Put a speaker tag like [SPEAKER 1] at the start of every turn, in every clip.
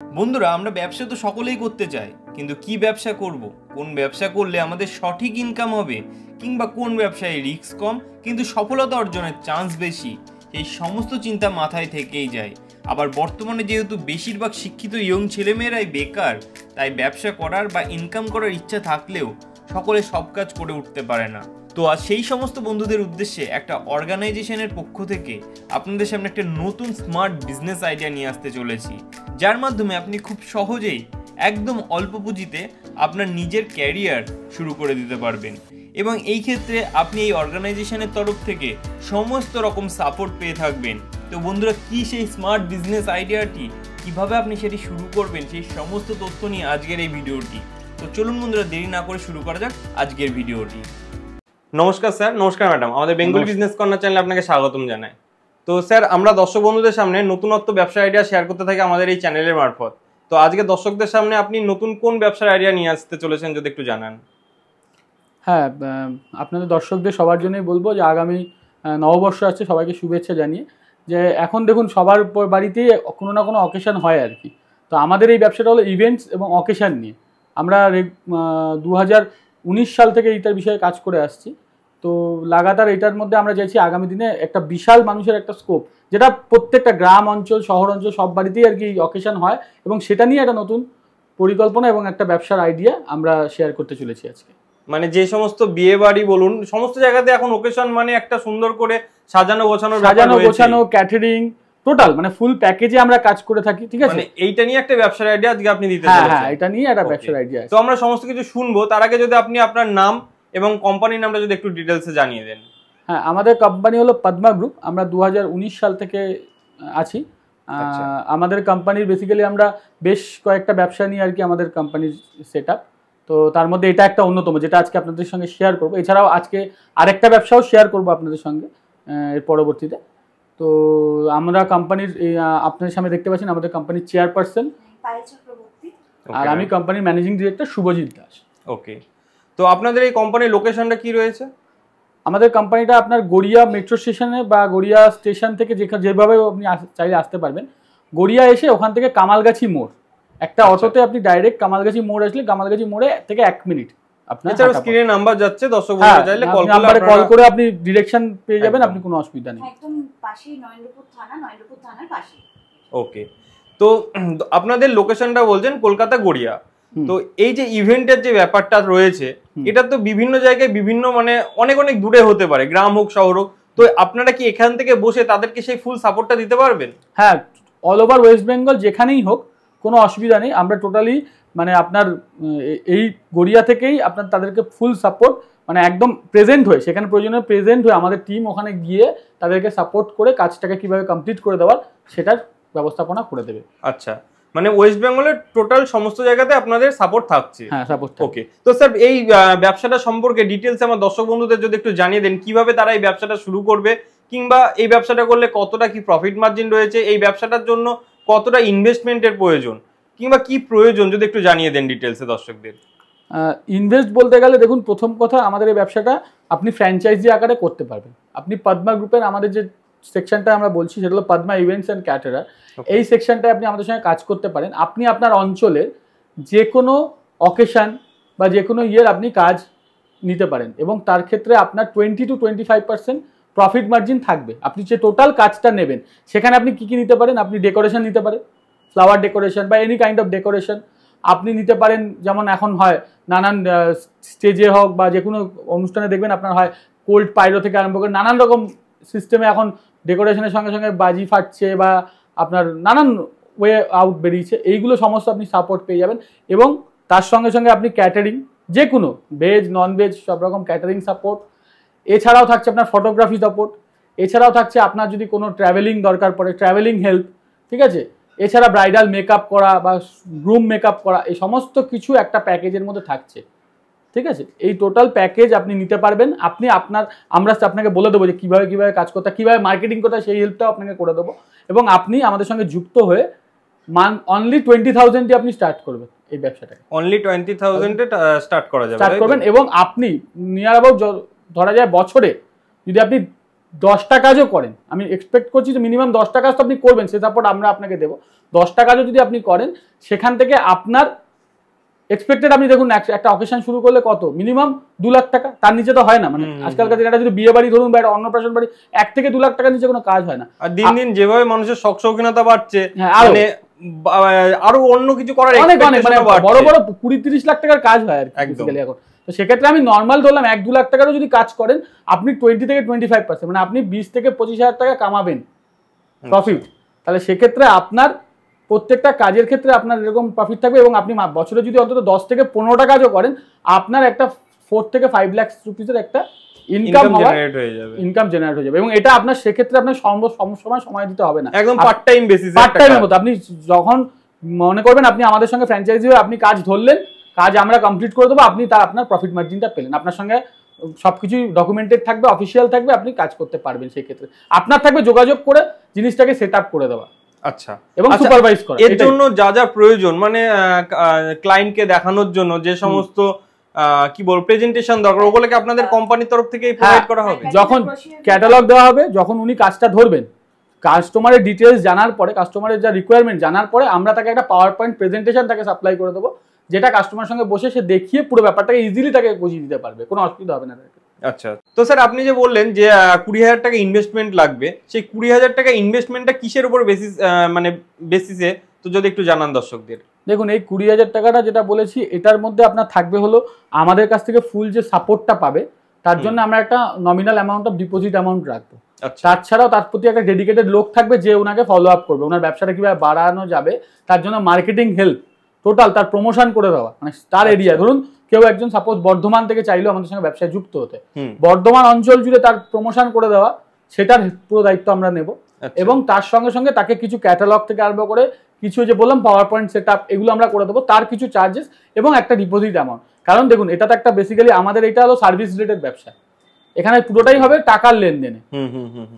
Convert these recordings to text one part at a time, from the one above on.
[SPEAKER 1] বন্ধুরা, আমরা ব্যবসা তো সকলেই করতে চাই, কিন্তু কি ব্যবসা করব, কোন ব্যবসা করলে আমাদের সঠিক ইনকাম হবে, কিংবা কোন ব্যবসায় রিস্ক কম কিন্তু সফলতা অর্জনের চান্স বেশি, এই সমস্ত চিন্তা মাথায় থেকেই যায়। আবার বর্তমানে যেহেতু বেশিরভাগ শিক্ষিত ইয়ং ছেলেমেয়েরাই বেকার, তাই ব্যবসা করার বা ইনকাম করার ইচ্ছা থাকলেও সকলে সব কাজ করে উঠতে পারে না। তো আজ সেই সমস্ত বন্ধুদের উদ্দেশ্যে একটা অর্গানাইজেশনের পক্ষ থেকে আপনাদের সামনে একটা নতুন স্মার্ট বিজনেস আইডিয়া নিয়ে আসতে চলেছি, যার মাধ্যমে আপনি খুব সহজেই একদম অল্প পুঁজিতে আপনার নিজের ক্যারিয়ার শুরু করে দিতে পারবেন। এবং এই ক্ষেত্রে আপনি এই অর্গানাইজেশনের তরফ থেকে সমস্ত রকম সাপোর্ট পেয়ে থাকবেন। তো বন্ধুরা, কি সেই স্মার্ট বিজনেস আইডিয়াটি, কিভাবে আপনি সেটি শুরু করবেন, সেই সমস্ত তথ্য নিয়ে আজকের এই ভিডিওটি। তো চলুন বন্ধুরা, দেরি না করে শুরু করা যাক আজকের ভিডিওটি। নমস্কার স্যার। নমস্কার ম্যাডাম। আমাদের বেঙ্গল বিজনেস কর্নার চ্যানেলে আপনাকে স্বাগতম জানাই। তো স্যার, আমরা দর্শক বন্ধুদের সামনে নতুনত্ব ব্যবসা আইডিয়া শেয়ার করতে থাকি আমাদের এই চ্যানেলের মারফত। তো আজকে দর্শকদের সামনে আপনি নতুন কোন ব্যবসার আইডিয়া নিয়ে আসতে চলেছেন যদি একটু জানান।
[SPEAKER 2] হ্যাঁ, আপনাদের দর্শকদের সবার জন্যই বলবো যে আগামী নববর্ষ আছে, সবাইকে শুভেচ্ছা জানিয়ে যে এখন দেখুন সবার বাড়িতেই কোনো না কোনো অকেশন হয় আর কি। তো আমাদের এই ব্যবসাটা হলো ইভেন্টস এবং অকেশন নিয়ে। আমরা 2019 সাল থেকে এইটার বিষয়ে কাজ করে আসছি। তো লাগাতার এটার মধ্যে আমরা চাইছি আগামী দিনে একটা বিশাল মানুষের একটা স্কোপ, যেটা প্রত্যেকটা গ্রাম অঞ্চল শহর অঞ্চল সব বাড়িতেই আর কি অকেশন হয়, এবং সেটা নিয়ে একটা নতুন পরিকল্পনা এবং একটা ব্যবসার আইডিয়া আমরা শেয়ার করতে চলেছি আজকে।
[SPEAKER 1] মানে যে সমস্ত বিয়ে বাড়ি বলুন, সমস্ত জায়গাতে এখন ওকেশন মানে একটা সুন্দর করে সাজানো গোছানো
[SPEAKER 2] ক্যাটারিং টোটাল মানে ফুল প্যাকেজে আমরা কাজ করে থাকি। ঠিক আছে,
[SPEAKER 1] মানে এইটা নিয়ে একটা ব্যবসার আইডিয়া আজকে আপনি দিতে চলেছেন।
[SPEAKER 2] হ্যাঁ, এটা নিয়ে একটা ব্যবসার আইডিয়া।
[SPEAKER 1] তো আমরা সমস্ত কিছু শুনবো, তার আগে যদি আপনি আপনার নাম এবং কোম্পানির নামটা যদি একটু ডিটেইলসে জানিয়ে দেন।
[SPEAKER 2] হ্যাঁ, আমাদের কোম্পানি হলো পদ্মা গ্রুপ। আমরা 2019 সাল থেকে আছি। আমাদের কোম্পানির বেসিক্যালি আমরা বেশ কয়েকটা ব্যবসা নিয়ে আর কি আমাদের কোম্পানির সেট আপ। তো তার মধ্যে এটা একটা অন্যতম, যেটা আজকে আপনাদের সঙ্গে শেয়ার করবো। এছাড়াও আজকে আরেকটা ব্যবসাও শেয়ার করবো আপনাদের সঙ্গে এর পরবর্তীতে। তো আমরা কোম্পানির আপনাদের সামনে দেখতে পাচ্ছেন আমাদের কোম্পানির চেয়ারপারসন, আর আমি কোম্পানির ম্যানেজিং ডিরেক্টর শুভজিৎ দাস।
[SPEAKER 1] ওকে, তো আপনাদের এই কোম্পানির লোকেশনটা কি রয়েছে?
[SPEAKER 2] আমাদের কোম্পানিটা আপনার গড়িয়া মেট্রো স্টেশনে বা গড়িয়া স্টেশন থেকে যেভাবে আপনি চাইলে আসতে পারবেন। গড়িয়া এসে ওখান থেকে কামালগাছি মোড়, একটা অটোতে আপনি ডাইরেক্ট কামালগাছি মোড় আসলে কামালগাছি মোড়ে থেকে 1 মিনিট আপনার
[SPEAKER 1] স্ক্রিনে নাম্বার যাচ্ছে, দর্শক বন্ধুরা চাইলে
[SPEAKER 2] কল করে আপনি ডিরেকশন পেয়ে যাবেন, আপনি কোনো অসুবিধা নেই।
[SPEAKER 3] একদম পাশেই নয়নপুর থানার পাশে।
[SPEAKER 1] ওকে, তো আপনাদের লোকেশনটা বলছেন কলকাতা গড়িয়া। তো এই যে ইভেন্টের যে ব্যাপারটা রয়েছে, এটা তো বিভিন্ন জায়গায় বিভিন্ন মানে অনেক অনেক দূরে হতে পারে, গ্রাম হোক শহর হোক। তো আপনারা কি এখান থেকে বসে তাদেরকে সেই ফুল সাপোর্টটা দিতে পারবেন?
[SPEAKER 2] হ্যাঁ, অল ওভার ওয়েস্ট বেঙ্গল যেখানেই হোক কোনো অসুবিধা নেই। আমরা টোটালি মানে আপনার এই গড়িয়া থেকেই আপনার তাদেরকে ফুল সাপোর্ট, মানে একদম প্রেজেন্ট হয়ে, সেখানে প্রয়োজনে প্রেজেন্ট হয়ে আমাদের টিম ওখানে গিয়ে তাদেরকে সাপোর্ট করে কাজটাকে কিভাবে কমপ্লিট করে দেওয়ার সেটার ব্যবস্থাপনা করে দেবে।
[SPEAKER 1] আচ্ছা, মানে ওয়েস্ট বেঙ্গলের টোটাল সমস্ত জায়গাতে আপনাদের সাপোর্ট থাকছে?
[SPEAKER 2] হ্যাঁ, সাপোর্ট।
[SPEAKER 1] ওকে, তো স্যার এই ব্যবসাটা সম্পর্কে ডিটেইলস আমার দর্শক বন্ধুদের যদি একটু জানিয়ে দেন, কিভাবে তারা এই ব্যবসাটা শুরু করবে, কিংবা এই ব্যবসাটা করলে কতটা কি প্রফিট মার্জিন রয়েছে, এই ব্যবসাটার জন্য কতটা ইনভেস্টমেন্টের প্রয়োজন, কিংবা কি প্রয়োজন যদি একটু জানিয়ে দেন ডিটেইলসে দর্শকদের।
[SPEAKER 2] ইনভেস্ট বলতে গেলে দেখুন, প্রথম কথা আমাদের এই ব্যবসাটা আপনি ফ্র্যাঞ্চাইজি আকারে করতে পারবেন। আপনি পদ্মা গ্রুপের আমাদের যে সেকশনটা আমরা বলছি সেটা হলো পদ্মা ইভেন্টস অ্যান্ড ক্যাটারার। এই সেকশনটায় আপনি আমাদের সঙ্গে কাজ করতে পারেন। আপনি আপনার অঞ্চলের যে কোনো অকেশন বা যে কোনো ইয়ের আপনি কাজ নিতে পারেন, এবং তার ক্ষেত্রে আপনার 20 to 25% প্রফিট মার্জিন থাকবে। আপনি যে টোটাল কাজটা নেবেন সেখানে আপনি কী কী নিতে পারেন, আপনি ডেকোরেশন নিতে পারেন, ফ্লাওয়ার ডেকোরেশন বা এনি কাইন্ড অফ ডেকোরেশন আপনি নিতে পারেন। যেমন এখন হয় নানান স্টেজে হোক বা যে কোনো অনুষ্ঠানে দেখবেন আপনার হয় কোল্ড পাইরো থেকে আরম্ভ করে নানান রকম সিস্টেমে এখন ডেকোরেশনের সঙ্গে সঙ্গে বাজি ফাটছে বা আপনার নানান ওয়ে আউট বেরিয়েছে, এইগুলো সমস্ত আপনি সাপোর্ট পেয়ে যাবেন। এবং তার সঙ্গে সঙ্গে আপনি ক্যাটারিং, যে কোনো ভেজ নন ভেজ সব রকম ক্যাটারিং সাপোর্ট। এছাড়াও থাকছে আপনার ফটোগ্রাফি সাপোর্ট। এছাড়াও থাকছে আপনার যদি কোনো ট্রাভেলিং দরকার পড়ে, ট্রাভেলিং হেল্প। ঠিক আছে, এছাড়া ব্রাইডাল মেকআপ করা বা গ্রুম মেকআপ করা, এই সমস্ত কিছু একটা প্যাকেজের মধ্যে থাকছে। ঠিক আছে, এই টোটাল প্যাকেজ আপনি নিতে পারবেন। আমরা আপনাকে বলে দেবো যে কীভাবে কাজ করতে, কীভাবে মার্কেটিং করতে, সেই হেল্পটাও আপনাকে করে দেবো। এবং আপনি আমাদের সঙ্গে যুক্ত হয়ে অনলি 20,000 আপনি স্টার্ট করবেন এই ব্যবসাটাকে।
[SPEAKER 1] অনলি 20,000 স্টার্ট করা যাবে,
[SPEAKER 2] স্টার্ট করবেন। এবং আপনি নিয়ার অ্যাবাউট ধরা যায় বছরে যদি আপনি 10টা কাজও করেন, আমি এক্সপেক্ট করছি যে মিনিমাম 10টা কাজ তো আপনি করবেন, সে সাপোর্ট আমরা আপনাকে দেবো। 10টা কাজও যদি আপনি করেন, সেখান থেকে আপনার এক্সপেক্টেড, আপনি দেখুন একটা অকেশন শুরু করলে কত মিনিমাম 2 লাখ টাকা, তার নিচে তো হয় না। মানে আজকালকার দিনে যদি বিয়ে বাড়ি ধরুন বা একটা অন্নপ্রাশন বাড়ি, 1 থেকে 2 লাখ টাকার নিচে কোনো কাজ হয় না।
[SPEAKER 1] আর দিন দিন যেভাবে মানুষের শখ শৌখিনতা বাড়ছে, মানে আরো অন্য কিছু করার
[SPEAKER 2] অনেক অনেক মানে বড় বড় 20-30 লাখ টাকার কাজ হয় আর কি এখন। তো সেক্ষেত্রে আমি নর্মাল ধরলাম 1-2 লাখ টাকারও যদি কাজ করেন, আপনি 20 থেকে 25%, মানে আপনি 20 থেকে 25,000 টাকা কামাবেন প্রফিট। তাহলে সেক্ষেত্রে আপনার প্রত্যেকটা কাজের ক্ষেত্রে আপনার এরকম প্রফিট থাকবে, এবং আপনি বছরে যদি অন্তত 10 থেকে 15টা কাজও করেন, আপনার একটা 4 থেকে 5 লাখ রুপিসের একটা ইনকাম জেনারেট হয়ে যাবে। এবং এটা আপনার সেক্ষেত্রে আপনার সময় দিতে হবে না,
[SPEAKER 1] একদম পার্ট টাইম বেসিসে,
[SPEAKER 2] পার্ট টাইমের মতো। আপনি যখন মনে করবেন আপনি আমাদের সঙ্গে ফ্র্যাঞ্চাইজি হয়ে আপনি কাজ ধরলেন, কাজ আমরা কমপ্লিট করে দেবো, আপনি আপনার প্রফিট মার্জিনটা পেলেন, আপনার সঙ্গে সবকিছু ডকুমেন্টেড থাকবে, অফিসিয়াল থাকবে, আপনি কাজ করতে পারবেন। সেই ক্ষেত্রে আপনার থাকবে যোগাযোগ করে জিনিসটাকে সেট আপ করে দেওয়া,
[SPEAKER 1] আচ্ছা,
[SPEAKER 2] এবং সুপারভাইজ করা।
[SPEAKER 1] এর জন্য যা যা প্রয়োজন, মানে ক্লায়েন্টকে দেখানোর জন্য যে সমস্ত কি বল প্রেজেন্টেশন দরকার, ওগুলোকে আপনাদের কোম্পানির তরফ থেকে প্রোভাইড করা হবে।
[SPEAKER 2] যখন ক্যাটালগ দেওয়া হবে, যখন উনি কাজটা ধরবেন, কাস্টমারের ডিটেলস জানার পরে, কাস্টমারের যা রিকোয়ারমেন্ট জানার পরে, আমরা তাকে একটা পাওয়ার পয়েন্ট প্রেজেন্টেশন তাকে সাপ্লাই করে দেবো, যেটা কাস্টমারের সঙ্গে বসে সে দেখিয়ে পুরো ব্যাপারটাকে ইজিলি তাকে বুঝিয়ে দিতে পারবে, কোনো অসুবিধা হবে না।
[SPEAKER 1] আচ্ছা, তো স্যার আপনি যে বললেন যে 20,000 টাকা ইনভেস্টমেন্ট লাগবে, সেই 20,000 টাকা ইনভেস্টমেন্টটা কিসের উপর বেসিসে, তো যদি একটু জানান দর্শকদের।
[SPEAKER 2] দেখুন, এই 20,000 টাকাটা যেটা বলেছি, এটার মধ্যে আপনার থাকবে হলো আমাদের কাছ থেকে ফুল যে সাপোর্টটা পাবে, তার জন্য আমরা একটা nominal amount of deposit amount রাখবো। তাছাড়াও তার প্রতি একটা ডেডিকেটেড লোক থাকবে যে ওনাকে ফলো আপ করবে, ওনার ব্যবসাটা কিভাবে বাড়ানো যাবে তার জন্য মার্কেটিং হেল্প, টোটাল তার প্রমোশন করে দেওয়া, মানে তার এরিয়া। ধরুন কেউ একজন সাপোজ বর্ধমান থেকে চাইলো আমাদের সঙ্গে ব্যবসায় যুক্ত হতে, বর্ধমান অঞ্চল জুড়ে তার প্রমোশন করে দেওয়া, সেটার পুরো দায়িত্ব আমরা নেব। এবং তার সঙ্গে সঙ্গে তাকে কিছু ক্যাটালগ থেকে আরম্ভ করে কিছু যে বললাম পাওয়ার পয়েন্ট সেট আপ, এগুলো আমরা করে দেবো, তার কিছু চার্জেস এবং একটা ডিপোজিট অ্যামাউন্ট। কারণ দেখুন, এটা তো একটা বেসিক্যালি আমাদের এটা হলো সার্ভিস রিলেটেড ব্যবসা, এখানে পুরোটাই হবে টাকার লেনদেনে।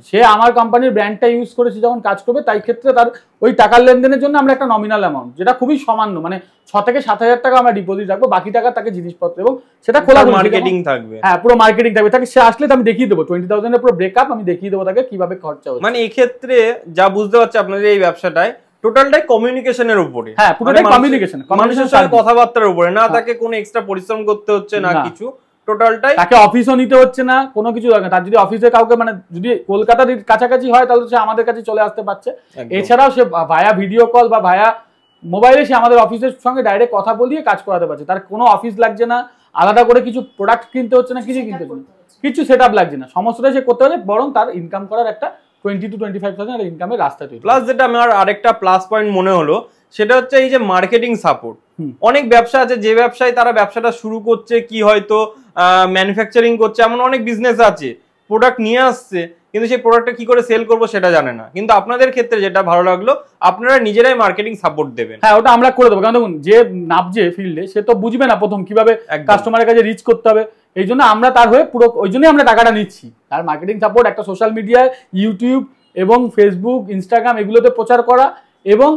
[SPEAKER 2] সে আমার কোম্পানির ব্র্যান্ডটা ইউজ করেছে যখন কাজ করবে, তাই ক্ষেত্রে তার ওই টাকার লেনদেনের জন্য আমরা একটা নমিনাল অ্যামাউন্ট, যেটা খুবই সামান্য, মানে 6 থেকে 7,000 টাকা আমরা ডিপোজিট রাখবো, বাকি টাকা তাকে জিনিসপত্র এবং সেটা খোলা
[SPEAKER 1] মার্কেটিং থাকবে।
[SPEAKER 2] হ্যাঁ, পুরো মার্কেটিং থাকবে। তাকে সে আসলে আমি দেখিয়ে দেবো 20,000 এর পুরো ব্রেকআপ আমি দেখিয়ে দেবো তাকে কিভাবে খরচা হচ্ছে।
[SPEAKER 1] মানে এই ক্ষেত্রে যা বুঝতে পারছি আপনাদের এই ব্যবসাটায় টোটালটাই কমিউনিকেশনের উপরে।
[SPEAKER 2] হ্যাঁ, পুরোটাই কমিউনিকেশন,
[SPEAKER 1] মানুষের সাথে কথাবার্তার উপরে, না তাকে কোনো এক্সট্রা পরিশ্রম করতে হচ্ছে না কিছু, টোটালটাই
[SPEAKER 2] তাকে অফিসও নিতে হচ্ছে না, কোনো কিছু দরকার। তার যদি অফিসে কাউকে, মানে যদি কলকাতার কাছাকাছি হয়, তাহলে সে আমাদের কাছে চলে আসতে পারছে। এছাড়াও সে ভায়া ভিডিও কল বা ভায়া মোবাইলে সে আমাদের অফিসের সঙ্গে ডাইরেক্ট কথা বলিয়ে কাজ করাতে পারছে। তার কোনো অফিস লাগছে না, আলাদা করে কিছু প্রোডাক্ট কিনতে হচ্ছে না, কিছু কিনতে হচ্ছে না, কিছু সেট আপ লাগছে না, সমস্তটাই সে করতে পারে। বরং তার ইনকাম করার একটা 20 to 25,000 ইনকামের রাস্তা তৈরি।
[SPEAKER 1] প্লাস যেটা আমার আরেকটা প্লাস পয়েন্ট মনে হলো, সেটা হচ্ছে এই যে মার্কেটিং সাপোর্ট। অনেক ব্যবসা আছে যে ব্যবসায় তারা ব্যবসাটা শুরু করছে, কি হয়তো ম্যানুফ্যাকচারিং করছে, এমন অনেক বিজনেস আছে, প্রোডাক্ট নিয়ে আসছে, কিন্তু সেই প্রোডাক্টটা কি করে সেল করবো সেটা জানে না। কিন্তু আপনাদের ক্ষেত্রে যেটা ভালো লাগলো, আপনারা নিজেরাই মার্কেটিং সাপোর্ট দেবেন।
[SPEAKER 2] হ্যাঁ, ওটা আমরা করে দেবো। কারণ দেখুন, যে নামছে ফিল্ডে সে তো বুঝবে না প্রথম কিভাবে কাস্টমারের কাছে রিচ করতে হবে, এই জন্য আমরা তার হয়ে পুরো, ওই জন্যই আমরা টাকাটা নিচ্ছি। তার মার্কেটিং সাপোর্ট, একটা সোশ্যাল মিডিয়ায় ইউটিউব এবং ফেসবুক, ইনস্টাগ্রাম এগুলোতে প্রচার করা এবং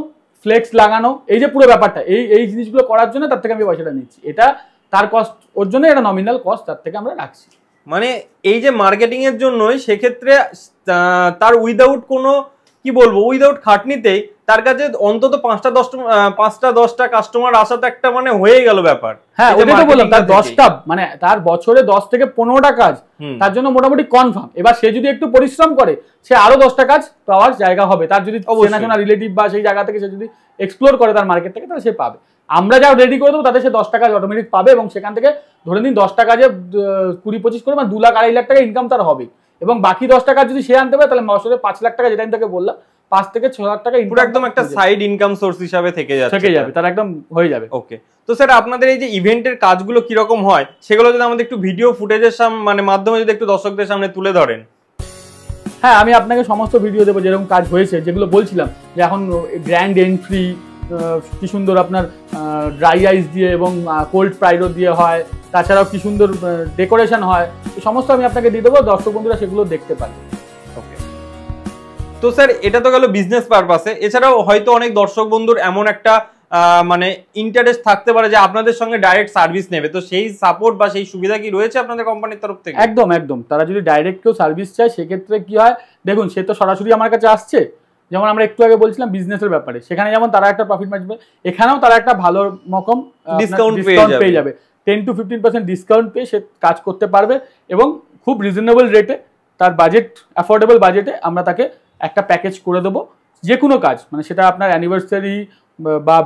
[SPEAKER 2] ফ্লেক্স লাগানো, এই যে পুরো ব্যাপারটা, এই জিনিসগুলো করার জন্য তার থেকে আমি পয়সাটা নিচ্ছি। এটা তার কস্ট, ওর জন্য এটা নমিনাল কস্ট তার থেকে আমরা রাখছি।
[SPEAKER 1] মানে এই যে মার্কেটিং এর জন্যই সেক্ষেত্রে তার উইদাউট কোনো কি বলবো, উইদাউট খাটনিতেই তার কাছে অন্তত 5টা-10টা কাস্টমার আসা তো একটা মানে হয়ে গেল ব্যাপার।
[SPEAKER 2] হ্যাঁ, ওটা তো বললাম, তার 10টা মানে তার বছরে 10 থেকে 15টা কাজ তার জন্য মোটামুটি কনফার্ম। এবার সে যদি একটু পরিশ্রম করে, সে আরো 10টা কাজ পাওয়ার জায়গা হবে। তার যদি চেনাশোনা রিলেটিভ বা সেই জায়গা থেকে সে যদি এক্সপ্লোর করে তার মার্কেটটাকে, তাহলে সে পাবে। আমরা যা রেডি করে দেবো তাতে সে 10টা কাজ অটোমেটিক পাবে, এবং সেখান থেকে ধরে নিন 10টা কাজে 20-25 করে মানে 2 লাখ 2.5 লাখ টাকা ইনকাম তার হবে। এবং বাকি 10টা কাজ যদি সে আনতে পারে, তাহলে বছরে 5 লাখ টাকা, যেটা আমি তাকে বললাম, 5 থেকে 6 লাখ টাকা ইনকাম,
[SPEAKER 1] একদম একটা সাইড ইনকাম সোর্স হিসাবে থেকে যাবে,
[SPEAKER 2] তার একদম হয়ে যাবে।
[SPEAKER 1] ওকে, তো স্যার আপনাদের এই যে ইভেন্টের কাজগুলো কিরকম হয়, সেগুলো যদি আমাদের একটু ভিডিও ফুটেজের মানে মাধ্যমে যদি একটু দর্শকদের সামনে তুলে ধরেন।
[SPEAKER 2] হ্যাঁ, আমি আপনাকে সমস্ত ভিডিও দেবো যেরকম কাজ হয়েছে, যেগুলো বলছিলাম যে এখন গ্র্যান্ড এন্ট্রি কি সুন্দর আপনার ড্রাই আইস দিয়ে এবং কোল্ড প্রাইরো দিয়ে হয়, তাছাড়াও কি সুন্দর ডেকোরেশন হয়, সমস্ত আমি আপনাকে দিয়ে দেবো, দর্শক বন্ধুরা সেগুলো দেখতে পারে।
[SPEAKER 1] ওকে, তো স্যার এটা তো গেল বিজনেস পারপাসে। এছাড়াও হয়তো অনেক দর্শক বন্ধুর এমন একটা মানে ইন্টারেস্ট থাকতে পারে যে আপনাদের সঙ্গে ডাইরেক্ট সার্ভিস নেবে, তো সেই সাপোর্ট বা সেই সুবিধা কি রয়েছে আপনাদের কোম্পানির তরফ থেকে?
[SPEAKER 2] একদম একদম, তারা যদি ডাইরেক্ট কেউ সার্ভিস চায় সেক্ষেত্রে কি হয়, দেখুন সে তো সরাসরি আমার কাছে আসছে, যেমন আমরা একটু আগে বলছিলাম বিজনেসের ব্যাপারে, সেখানে যেমন তারা একটা প্রফিট মার্জিন পাবে, এখানেও তারা একটা ভালো রকম
[SPEAKER 1] ডিসকাউন্ট
[SPEAKER 2] পেয়ে যাবে। 10-15% ডিসকাউন্ট পেয়ে সে কাজ করতে পারবে এবং খুব রিজনেবল রেটে, তার বাজেট অ্যাফোর্ডেবল বাজেটে আমরা তাকে একটা প্যাকেজ করে দেবো। যে কোনো কাজ, মানে সেটা আপনার অ্যানিভার্সারি বা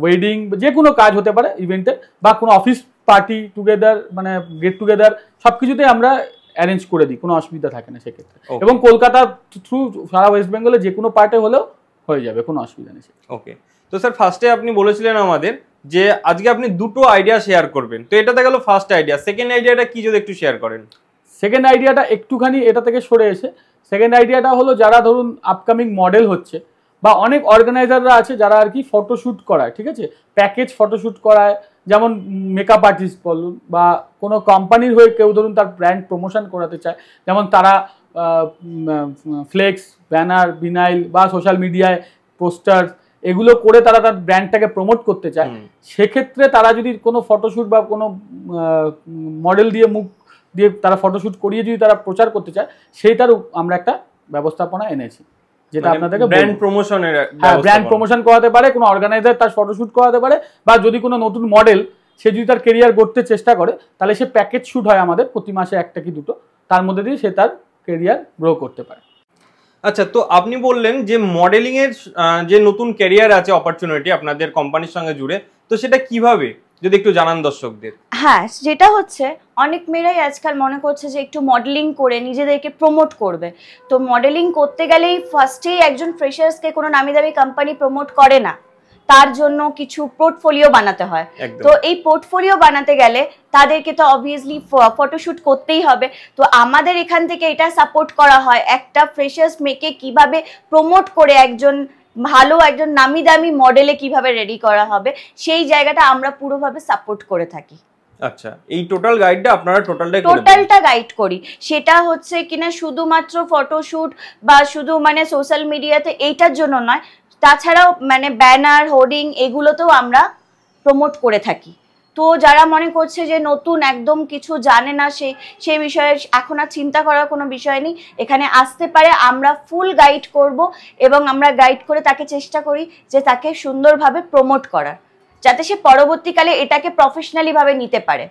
[SPEAKER 2] ওয়েডিং, যে কোনো কাজ হতে পারে ইভেন্টে, বা কোনো অফিস পার্টি টুগেদার, মানে গেট টুগেদার, সব কিছুতেই আমরা অ্যারেঞ্জ করে দিই, কোনো অসুবিধা থাকে না সেক্ষেত্রে। এবং কলকাতার থ্রু সারা ওয়েস্ট বেঙ্গলে যে কোনো পার্টে হলেও হয়ে যাবে, কোনো অসুবিধা নেই।
[SPEAKER 1] ওকে, তো স্যার ফার্স্টে আপনি বলেছিলেন আমাদের যে আজকে আপনি দুটো আইডিয়া শেয়ার করবেন, তো এটাতে গেল ফার্স্ট আইডিয়া। সেকেন্ড আইডিয়াটা কি যদি একটু শেয়ার করেন?
[SPEAKER 2] সেকেন্ড আইডিয়াটা একটুখানি এটা থেকে সরে এসে, সেকেন্ড আইডিয়াটা হলো যারা ধরুন আপকামিং মডেল হচ্ছে, বা অনেক অর্গানাইজাররা আছে যারা আর কি ফটোশ্যুট করায়, ঠিক আছে, প্যাকেজ ফটোশ্যুট করায়, যেমন মেকআপ আর্টিস্ট বলুন, বা কোনো কোম্পানির হয়ে কেউ ধরুন তার ব্র্যান্ড প্রমোশন করাতে চায়, যেমন তারা ফ্লেক্স, ব্যানার, ভিনাইল বা সোশ্যাল মিডিয়ায় পোস্টার, এগুলো করে তারা তার ব্র্যান্ডটাকে প্রমোট করতে চায়। সেক্ষেত্রে তারা যদি কোনো ফটোশ্যুট বা কোনো মডেল দিয়ে মুখ দিয়ে তারা ফটোশ্যুট করিয়ে যদি তারা প্রচার করতে চায়, সেইটার আমরা একটা ব্যবস্থাপনা এনেছি, যেটা আপনাদেরকে
[SPEAKER 1] ব্র্যান্ড প্রমোশনের,
[SPEAKER 2] ব্র্যান্ড প্রমোশন করাতে পারে, কোনো অর্গানাইজার তার ফটোশ্যুট করাতে পারে, বা যদি কোনো নতুন মডেল সে যদি তার কেরিয়ার গড়তে চেষ্টা করে, তাহলে সে প্যাকেজ শ্যুট হয় আমাদের প্রতি মাসে একটা কি দুটো, তার মধ্যে দিয়ে সে তার কেরিয়ার গ্রো করতে পারে।
[SPEAKER 1] আচ্ছা, তো আপনি বললেন যে মডেলিং এর যে নতুন ক্যারিয়ার আছে অপরচুনিটি আপনাদের কোম্পানির সঙ্গে জুড়ে, তো সেটা কিভাবে যদি একটু জানান দর্শকদের।
[SPEAKER 3] হ্যাঁ, যেটা হচ্ছে অনেক মেয়েরাই আজকাল মনে করছে যে একটু মডেলিং করে নিজেদেরকে প্রমোট করবে। তো মডেলিং করতে গেলেই ফার্স্টেই একজন ফ্রেশার্সকে কোনো নামি দামি কোম্পানি প্রমোট করে না, তার জন্য কিছু পোর্টফোলিও বানাতে হয়। তো এই পোর্টফোলিও বানাতে গেলে তাদেরকে তো অবভিয়াসলি ফটোশ্যুট করতেই হবে। তো আমাদের এখান থেকে এটা সাপোর্ট করা হয়, একটা ফ্রেশার্স মেয়েকে কিভাবে প্রমোট করে একজন ভালো একজন নামি দামি মডেলে কিভাবে রেডি করা হবে, সেই জায়গাটা আমরা পুরোভাবে সাপোর্ট করে থাকি।
[SPEAKER 1] আচ্ছা, এই টোটাল গাইডটা আপনারা
[SPEAKER 3] টোটালটা গাইড করি, সেটা হচ্ছে কিনা শুধুমাত্র ফটোশ্যুট বা শুধু মানে সোশ্যাল মিডিয়াতে এইটার জন্য নয়, তাছাড়াও মানে ব্যানার, হোর্ডিং, এগুলোতেও আমরা প্রমোট করে থাকি। তো যারা মনে করছে যে নতুন একদম কিছু জানে না, সেই বিষয়ে এখন আর চিন্তা করার কোনো বিষয় নেই, এখানে আসতে পারে, আমরা ফুল গাইড করব এবং আমরা গাইড করে তাকে চেষ্টা করি যে তাকে সুন্দরভাবে প্রমোট করার, যাতে সে পরবর্তীকালে এটাকে প্রফেশনালি ভাবে নিতে পারে।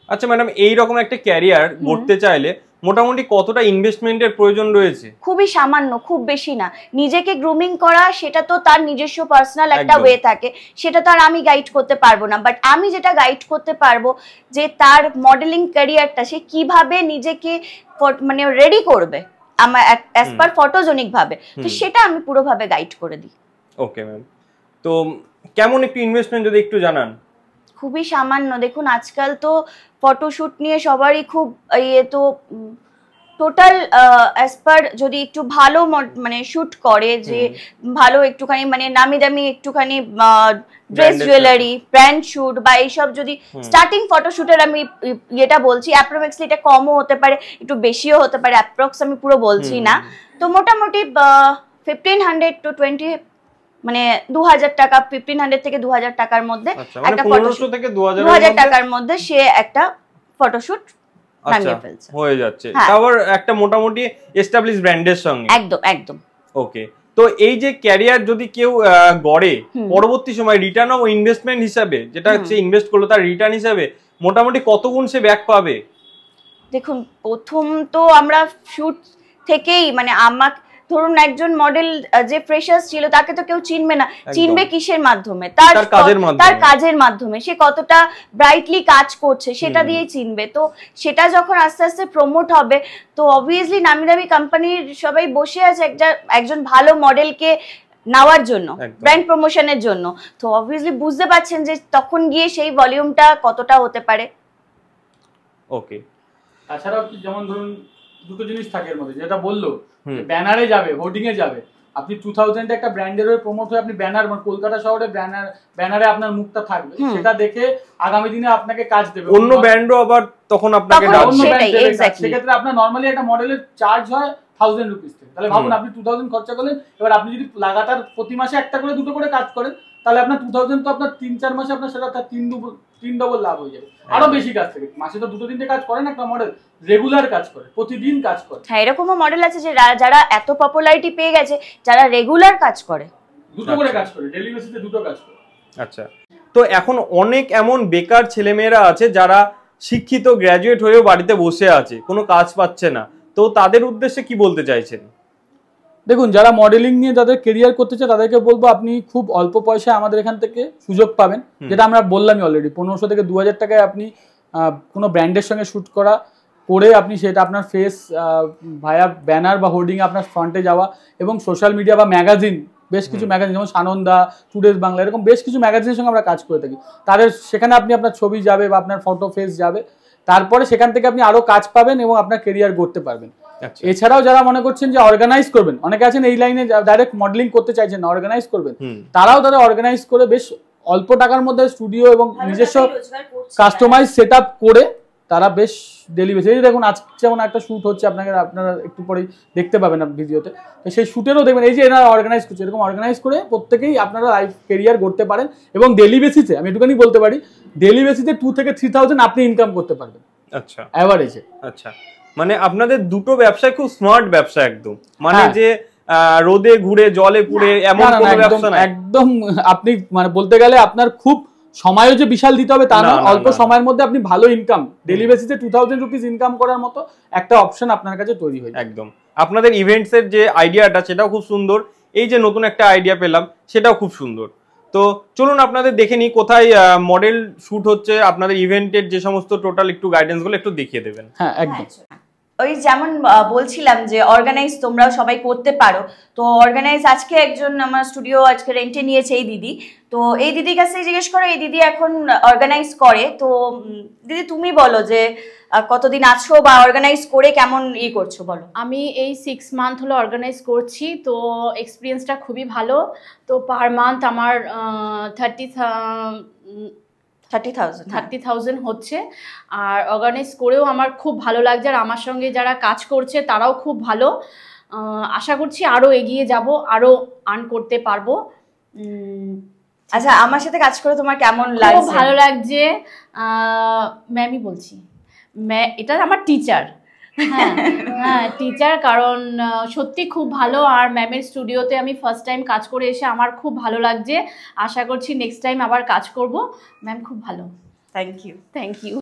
[SPEAKER 1] আচ্ছা ম্যাডাম, এই রকম একটা ক্যারিয়ার গড়তে চাইলে মোটামুটি কতটা ইনভেস্টমেন্টের প্রয়োজন রয়েছে?
[SPEAKER 3] খুবই সামান্য, খুব বেশি না। নিজেকে গ্রুমিং করা সেটা তো তার নিজস্ব পার্সোনাল একটা ওয়ে থাকে, সেটা তো আর আমি গাইড করতে পারবো না। বাট আমি যেটা গাইড করতে পারবো যে তার মডেলিং ক্যারিয়ারটা সে কিভাবে নিজেকে মানে রেডি করবে আমার অ্যাজ পার ফটোজেনিক ভাবে, তো সেটা আমি পুরোভাবে গাইড করে দিই।
[SPEAKER 1] ওকে ম্যাম, তো কেমন একটু ইনভেস্টমেন্ট যদি একটু জানান?
[SPEAKER 3] খুবই সামান্য। দেখুন আজকাল তো ফটোশ্যুট নিয়ে সবারই খুব তো টোটাল অ্যাজ পার যদি একটু ভালো মানে শ্যুট করে, যে ভালো একটুখানি মানে নামি দামি একটুখানি ড্রেস জুয়েলারি, ব্র্যান্ড শ্যুট বা এইসব, যদি স্টার্টিং ফটোশ্যুটের আমি এটা বলছি, অ্যাপ্রক্সলি এটা কমও হতে পারে, একটু বেশিও হতে পারে, অ্যাপ্রক্স আমি পুরো বলছি না, তো মোটামুটি 1500 to 20, মানে 2000 টাকা, 1500 থেকে 2000 টাকার মধ্যে একটা ফটোশ্যুট, 2000 টাকার মধ্যে সে একটা ফটোশ্যুট নামিয়ে ফেলছে,
[SPEAKER 1] হয়ে যাচ্ছে। তারপর একটা মোটামুটি এস্টাবলিশ ব্র্যান্ডের সঙ্গে।
[SPEAKER 3] একদম একদম।
[SPEAKER 1] ওকে, তো এই যে ক্যারিয়ার যদি কেউ গড়ে, পরবর্তী সময় রিটার্ন অফ ইনভেস্টমেন্ট হিসাবে, যেটা হচ্ছে ইনভেস্ট করলো তার রিটার্ন হিসাবে মোটামুটি কত গুণ সে ব্যাক পাবে?
[SPEAKER 3] দেখুন প্রথম তো আমরা শুট থেকেই মানে আমাকে ধরুন একজন মডেল যে ফ্রেশার্স ছিল তাকে তো কেউ চিনবে না, চিনবে কিসের মাধ্যমে? তার কাজের মাধ্যমে, সে কতটা ব্রাইটলি কাজ করছে সেটা দিয়েই চিনবে। তো সেটা যখন আস্তে আস্তে প্রমোট হবে, তো অবভিয়াসলি নামি দামি কোম্পানির সবাই বসে আছে একজন ভালো মডেলকে নেওয়ার জন্য, ব্র্যান্ড প্রমোশনের জন্য। তো অবভিয়াসলি বুঝতে পারছেন যে তখন গিয়ে সেই ভলিউমটা কতটা হতে পারে।
[SPEAKER 1] ওকে,
[SPEAKER 2] তাছাড়াও যেমন ধরুন দুটো জিনিস থাকে এর মধ্যে, যেটা বললো ব্যানারে যাবে, হোর্ডিং এ যাবে। আপনি 2000 একটা ব্র্যান্ডের হয়ে প্রমোট হয়ে আপনি ব্যানার, মানে কলকাতা শহরে ব্যানারে আপনার মুখটা থাকবে, সেটা দেখে আগামী দিনে আপনাকে কাজ দেবে
[SPEAKER 1] অন্য ব্র্যান্ডও, আবার তখন আপনাকে
[SPEAKER 2] সেক্ষেত্রে আপনার নরমালি একটা মডেলের চার্জ হয় 1000 রুপিস থেকে। তাহলে ভাবুন আপনি 2000 খরচা করলেন, এবার আপনি যদি লাগাতার প্রতি মাসে একটা করে দুটো করে কাজ করেন, তাহলে আপনার 2000 তো আপনার 3-4 মাসে আপনার সেটা তার 3 ডবল লাভ হয়ে যাবে। আরো বেশি কাজ থাকে, মাসে তো 2-3টে কাজ করে না একটা মডেল, রেগুলার কাজ করে, প্রতিদিন কাজ করে।
[SPEAKER 3] হ্যাঁ, এরকমও মডেল আছে যে যারা এত পপুলারিটি পেয়ে গেছে, যারা রেগুলার কাজ করে,
[SPEAKER 2] দুটো করে কাজ করে, ডেলি বেসিসে দুটো কাজ করে।
[SPEAKER 1] আচ্ছা, তো এখন অনেক এমন বেকার ছেলেমেয়েরা আছে যারা শিক্ষিত, গ্র্যাজুয়েট হয়েও বাড়িতে বসে আছে, কোনো কাজ পাচ্ছে না, তো তাদের উদ্দেশ্যে কি বলতে চাইছেন?
[SPEAKER 2] দেখুন, যারা মডেলিং নিয়ে যাদের কেরিয়ার করতে চায় তাদেরকে বলবো আপনি খুব অল্প পয়সায় আমাদের এখান থেকে সুযোগ পাবেন, যেটা আমরা বললামই অলরেডি। 1500 থেকে 2000 টাকায় আপনি কোনো ব্র্যান্ডের সঙ্গে শ্যুট করে আপনি সেটা আপনার ফেস ভায়া ব্যানার বা হোর্ডিং আপনার ফ্রন্টে যাওয়া, এবং সোশ্যাল মিডিয়া বা ম্যাগাজিন, বেশ কিছু ম্যাগাজিন যেমন সানন্দা, টুডেজ বাংলা, এরকম বেশ কিছু ম্যাগাজিনের সঙ্গে আমরা কাজ করে থাকি। সেখানে আপনি আপনার ছবি যাবে বা আপনার ফটো ফেস যাবে, তারপরে সেখান থেকে আপনি আরো কাজ পাবেন এবং আপনার কেরিয়ার করতে পারবেন। এছাড়াও যারা মনে করছেন যে অর্গানাইজ করবেন, অনেকে আছেন এই লাইনে ডাইরেক্ট মডেলিং করতে চাইছেন না, অর্গানাইজ করবেন, তারাও তারা অর্গানাইজ করে বেশ অল্প টাকার মধ্যে স্টুডিও এবং নিজস্ব কাস্টমাইজ সেট আপ করে তারা বেশ ডেলি বেসিস, দেখুন আজকে যেমন একটা শ্যুট হচ্ছে, আপনারা একটু পরেই দেখতে পাবেন ভিডিওতে, তো সেই শ্যুটেরও দেখবেন এই যে এনারা অর্গানাইজ করছে, এরকম অর্গানাইজ করে প্রত্যেকেই আপনারা লাইফ কেরিয়ার করতে পারেন। এবং ডেলি বেসিসে আমি একটুখানি বলতে পারি, ডেলি বেসিসে 2 থেকে 3000 আপনি ইনকাম করতে পারবেন। আচ্ছা, অ্যাভারেজে। আচ্ছা,
[SPEAKER 1] মানে আপনাদের দুটো ব্যবসায় খুব স্মার্ট ব্যবসা একদম, মানে যে রোদে ঘুরে জলে পুড়ে এমন কোনো ব্যবসা না
[SPEAKER 2] একদম। আপনি মানে বলতে গেলে আপনার খুব সময়ও যে বিশাল দিতে হবে তা না, অল্প সময়ের মধ্যে আপনি ভালো ইনকাম, ডেলি বেসিসে 2000 রুপিস ইনকাম করার মতো একটা অপশন আপনার কাছে তৈরি হয়ে যায়।
[SPEAKER 1] একদম। আপনাদের ইভেন্টস এর যে আইডিয়াটা সেটাও খুব সুন্দর, এই যে নতুন একটা আইডিয়া পেলাম সেটাও খুব সুন্দর। তো চলুন আপনাদের দেখে নিই কোথায় মডেল শুট হচ্ছে, আপনাদের ইভেন্টের যে সমস্ত টোটাল একটু গাইডেন্স গুলো একটু দেখিয়ে দেবেন।
[SPEAKER 2] হ্যাঁ, একদম।
[SPEAKER 3] ওই যেমন বলছিলাম যে অর্গানাইজ তোমরা সবাই করতে পারো, তো অর্গানাইজ আজকে একজন আমার স্টুডিও আজকে রেন্টে নিয়েছে এই দিদি, তো এই দিদির কাছে জিজ্ঞেস করো, এই দিদি এখন অর্গানাইজ করে। তো দিদি তুমি বলো যে কতদিন আছো বা অর্গানাইজ করে কেমন করছো বলো।
[SPEAKER 4] আমি এই 6 মান্থ হলো অর্গানাইজ করছি, তো এক্সপিরিয়েন্সটা খুবই ভালো। তো পার মান্থ আমার 30,000 হচ্ছে, আর অর্গানাইজ করেও আমার খুব ভালো লাগছে, আর আমার সঙ্গে যারা কাজ করছে তারাও খুব ভালো। আশা করছি আরও এগিয়ে যাব, আরও আর্ন করতে পারবো।
[SPEAKER 3] আচ্ছা, আমার সাথে কাজ করে তোমার কেমন লাগছে?
[SPEAKER 4] খুব ভালো লাগছে। ম্যামই বলছি, এটা আমার টিচার। হ্যাঁ, টিচার, কারণ সত্যি খুব ভালো। আর ম্যামের স্টুডিওতে আমি ফার্স্ট টাইম কাজ করে এসে আমার খুব ভালো লাগছে। আশা করছি নেক্সট টাইম আবার কাজ করব। ম্যাম খুব ভালো।
[SPEAKER 3] Thank you.